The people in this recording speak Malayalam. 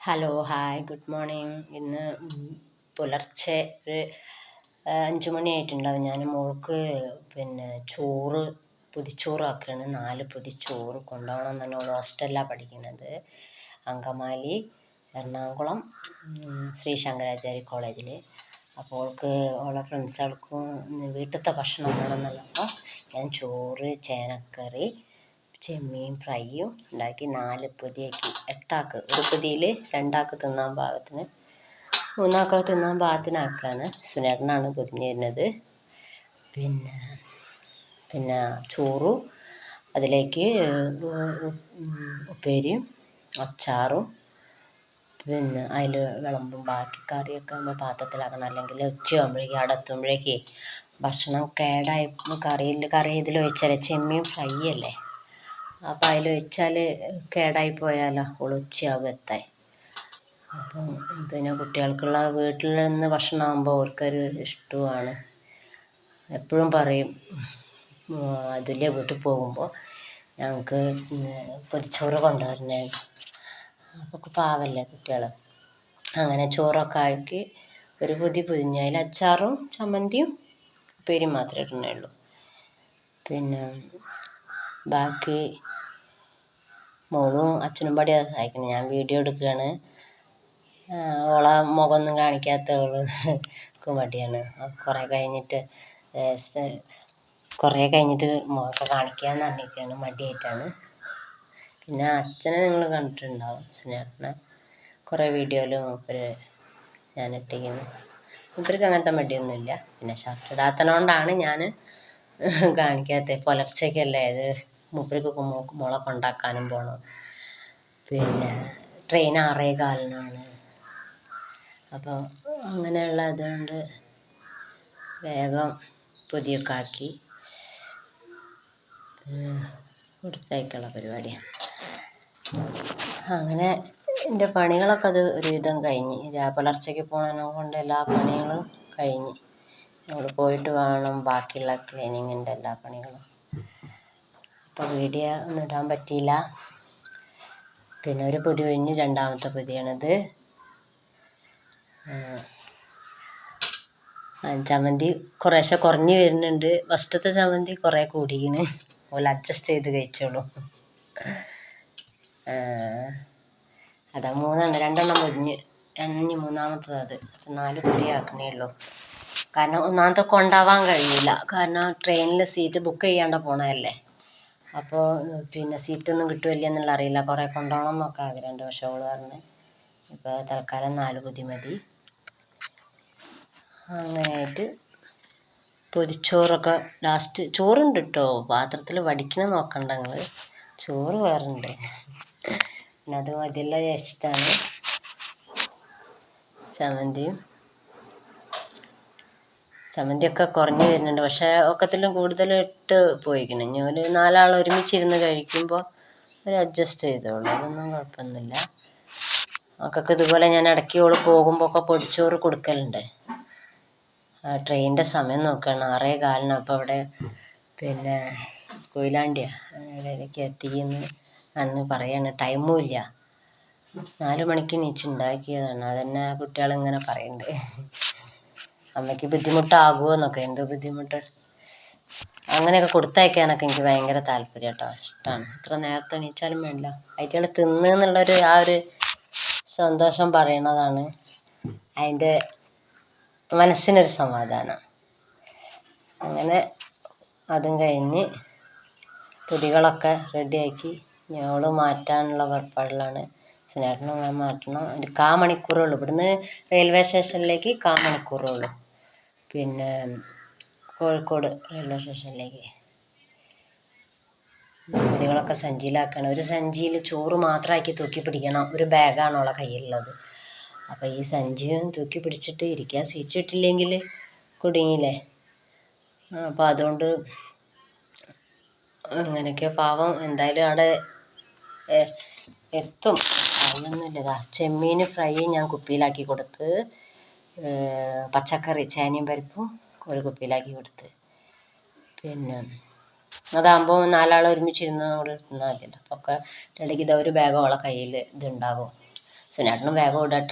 Hello hi good morning. ഇന്ന് പുലർച്ചെ ഒരു 5 മണിയായിട്ടുണ്ടാവും. ഞാൻ മോൾക്ക് ചോറ് പൊതിച്ചോറാക്കുകയാണ്. 4 പൊതിച്ചോറ് കൊണ്ടുപോകണം എന്ന് തന്നെ. ഓൾ ഹോസ്റ്റലിലാണ് പഠിക്കുന്നത്, അങ്കമാലി എറണാകുളം ശ്രീ ശങ്കരാചാര്യ കോളേജിൽ. അപ്പോൾ ഓൾക്ക് ഓളെ ഫ്രണ്ട്സുകൾക്കും വീട്ടിലത്തെ ഭക്ഷണം വേണമെന്നുള്ളപ്പോൾ ഞാൻ ചോറ്, ചേനക്കറി, ചെമ്മീൻ ഫ്രൈയും ഉണ്ടാക്കി 4 പൊതിയാക്കി. 8 ആൾക്ക് ഒരു പൊതിയിൽ 2 ആൾക്ക് തിന്നാൻ പാകത്തിന്, 3 ആൾക്ക് തിന്നാൻ പാകത്തിനാക്കുകയാണ്. സുനേട്ടനാണ് പൊതിഞ്ഞ് തരുന്നത്. പിന്നെ ചോറും അതിലേക്ക് ഉപ്പേരിയും അച്ചാറും അതിൽ വിളമ്പും. ബാക്കി കറിയൊക്കെ നമ്മൾ പാത്രത്തിലാക്കണം, അല്ലെങ്കിൽ ഉച്ചയാകുമ്പോഴേക്കും അവിടെ എത്തുമ്പോഴേക്ക് ഭക്ഷണം കേടായി. കറി ഇതിലൊഴിച്ചാൽ ചെമ്മീൻ ഫ്രൈ അല്ലേ, അപ്പം അതിലൊഴിച്ചാൽ കേടായി പോയാലോ, ഓൾ ഉച്ചയാകും എത്താൻ. അപ്പം കുട്ടികൾക്കുള്ള വീട്ടിൽ നിന്ന് ഭക്ഷണമാകുമ്പോൾ അവർക്കൊരു ഇഷ്ടവുമാണ്. എപ്പോഴും പറയും അതുല്യ വീട്ടിൽ പോകുമ്പോൾ ഞങ്ങൾക്ക് പൊതിച്ചോറ് കൊണ്ടുവരണേ. അപ്പോൾ പാവല്ലേ കുട്ടികൾ. അങ്ങനെ ചോറൊക്കെ ആക്കി ഒരു പൊതി പൊതിഞ്ഞ് അതിൽ അച്ചാറും ചമ്മന്തിയും ഉപ്പേരിയും മാത്രമേ ഇടുന്നുള്ളൂ. ബാക്കി മോളും അച്ഛനും പടിയാണ് സഹായിക്കുന്നത്. ഞാൻ വീഡിയോ എടുക്കുകയാണ്. ഓളെ മുഖമൊന്നും കാണിക്കാത്ത ഓൾക്ക് മടിയാണ്. കുറേ കഴിഞ്ഞിട്ട് മുഖമൊക്കെ കാണിക്കാമെന്ന് പറഞ്ഞിരിക്കുകയാണ്, മടിയായിട്ടാണ്. പിന്നെ അച്ഛനെ നിങ്ങൾ കണ്ടിട്ടുണ്ടാവും, സ്നേഹത്തിനെ കുറേ വീഡിയോയിൽ ഞാൻ ഇട്ടിരിക്കുന്നു. മൂപ്പർക്ക് അങ്ങനത്തെ മടിയൊന്നുമില്ല. പിന്നെ ഷർട്ട് ഇടാത്തതുകൊണ്ടാണ് ഞാൻ കാണിക്കാത്തത്. പുലർച്ചയ്ക്കല്ലേ ഇത്, മൂപ്പർക്ക് മോളെ കൊണ്ടാക്കാനും പോകണം. ട്രെയിൻ 6:15 അപ്പോൾ അങ്ങനെയുള്ള അതുകൊണ്ട് വേഗം പൊതിയൊക്കെ ആക്കി കൊടുത്തയക്കുള്ള പരിപാടിയാണ്. അങ്ങനെ എൻ്റെ പണികളൊക്കെ അത് ഒരുവിധം കഴിഞ്ഞ്. പുലർച്ചയ്ക്ക് പോകണതിനെ കൊണ്ട് എല്ലാ പണികളും കഴിഞ്ഞ്. അവിടെ പോയിട്ട് വേണം ബാക്കിയുള്ള ക്ലീനിങ്ങിൻ്റെ എല്ലാ പണികളും. അപ്പോൾ വീഡിയോ ഒന്നും ഇടാൻ പറ്റിയില്ല. പിന്നെ ഒരു പൊതി കഴിഞ്ഞ് 2ാമത്തെ പൊതിയാണിത്. ചമ്മന്തി കുറേശ്ശെ കുറഞ്ഞ് വരുന്നുണ്ട്. ഫസ്റ്റത്തെ ചമ്മന്തി കുറേ കൂടിയാണ്. ഓല് അഡ്ജസ്റ്റ് ചെയ്ത് കഴിച്ചോളൂ. അതാ 2 പൊതിഞ്ഞ് 3ാമത്തത് അത്. 4 പൊതിയാക്കണേ ഉള്ളൂ. കാരണം 1ാമത്തെ കൊണ്ടുപോകാൻ കഴിയില്ല. കാരണം ട്രെയിനിൽ സീറ്റ് ബുക്ക് ചെയ്യാണ്ട് പോണതല്ലേ. അപ്പോൾ സീറ്റൊന്നും കിട്ടുമല്ലോ എന്നുള്ള അറിയില്ല. കുറേ കൊണ്ടുപോകണം എന്നൊക്കെ ആഗ്രഹമുണ്ട്. പക്ഷെ ഓള് പറഞ്ഞ് ഇപ്പോൾ തൽക്കാലം 4 പൊതി മതി. അങ്ങനെയായിട്ട് പൊതിച്ചോറൊക്കെ ലാസ്റ്റ്. ചോറുണ്ട് കേട്ടോ, പാത്രത്തിൽ വടിക്കണം നോക്കണ്ട നിങ്ങൾ. ചോറ് വേറുണ്ട്. പിന്നെ അത് മതിയല്ലോ വിചാരിച്ചിട്ടാണ്. ചമ്മന്തിയൊക്കെ കുറഞ്ഞ് വരുന്നുണ്ട്. പക്ഷേ ഒക്കത്തിലും കൂടുതൽ ഇട്ട് പോയിക്കണം. ഇനി ഒരു 4 ആൾ ഒരുമിച്ചിരുന്ന് കഴിക്കുമ്പോൾ ഒരു അഡ്ജസ്റ്റ് ചെയ്തോളൂ, അതൊന്നും കുഴപ്പമൊന്നുമില്ല. മക്കൾക്ക് ഇതുപോലെ ഞാൻ ഇടയ്ക്ക് പോകുമ്പോൾ ഒക്കെ പൊതിച്ചോറ് കൊടുക്കലുണ്ട്. ട്രെയിനിൻ്റെ സമയം നോക്കുകയാണ്, 6:15. അപ്പോൾ അവിടെ കൊയിലാണ്ടിയാണ് ഇടയ്ക്ക് എത്തിയെന്ന് അന്ന് പറയാണ്. ടൈമും ഇല്ല. 4 മണിക്ക് എണീച്ചുണ്ടാക്കിയതാണ്. അതന്നെ കുട്ടികളിങ്ങനെ പറയുന്നുണ്ട്, അമ്മയ്ക്ക് ബുദ്ധിമുട്ടാകുമോ എന്നൊക്കെ. എന്ത് ബുദ്ധിമുട്ട്. അങ്ങനെയൊക്കെ കൊടുത്തയക്കാനൊക്കെ എനിക്ക് ഭയങ്കര താല്പര്യം കേട്ടോ, ഇഷ്ടമാണ്. ഇത്ര നേരത്തെ എണീച്ചാലും വേണ്ട, അതികൾ തിന്നുന്നുള്ളൊരു ആ ഒരു സന്തോഷം പറയണതാണ് അതിൻ്റെ മനസ്സിനൊരു സമാധാനം. അങ്ങനെ അതും കഴിഞ്ഞ് പൊതികളൊക്കെ റെഡിയാക്കി ഞങ്ങൾ മാറ്റാനുള്ള പുറപ്പാടിലാണ്. സ്നേഹത്തിനും മാറ്റണം. ഒരു 1/4 മണിക്കൂറേ ഉള്ളൂ ഇവിടുന്ന് റെയിൽവേ സ്റ്റേഷനിലേക്ക്. 1/4 മണിക്കൂറേ ഉള്ളൂ കോഴിക്കോട് റെയിൽവേ സ്റ്റേഷനിലേക്ക്. പൊതികളൊക്കെ സഞ്ചിയിലാക്കണം. ഒരു സഞ്ചിയിൽ ചോറ് മാത്രമാക്കി തൂക്കി പിടിക്കണം. ഒരു ബാഗാണ് അവളെ കയ്യിലുള്ളത്. അപ്പോൾ ഈ സഞ്ചിയും തൂക്കി പിടിച്ചിട്ട് ഇരിക്കാൻ സീറ്റ് ഇട്ടില്ലെങ്കിൽ കുടുങ്ങിയില്ലേ. അപ്പോൾ അതുകൊണ്ട് അങ്ങനെയൊക്കെ പാവം. എന്തായാലും അവിടെ എത്തും. അതൊന്നുമില്ല. ചെമ്മീൻ ഫ്രൈ ഞാൻ കുപ്പിയിലാക്കി കൊടുത്ത്, പച്ചക്കറി ചേനയും പരിപ്പും ഒരു കുപ്പിയിലാക്കി കൊടുത്ത്. അതാകുമ്പോൾ 4 ആൾ ഒരുമിച്ചിരുന്ന് നമ്മൾ തിന്നാൽ മതിയല്ലോ. അപ്പോൾ ഒക്കെ ഇടയ്ക്ക് ഒരു ബാഗ് അവളെ കയ്യിൽ ഇതുണ്ടാകും. സുനേട്ടനും വേഗം ഓടട്ടെ.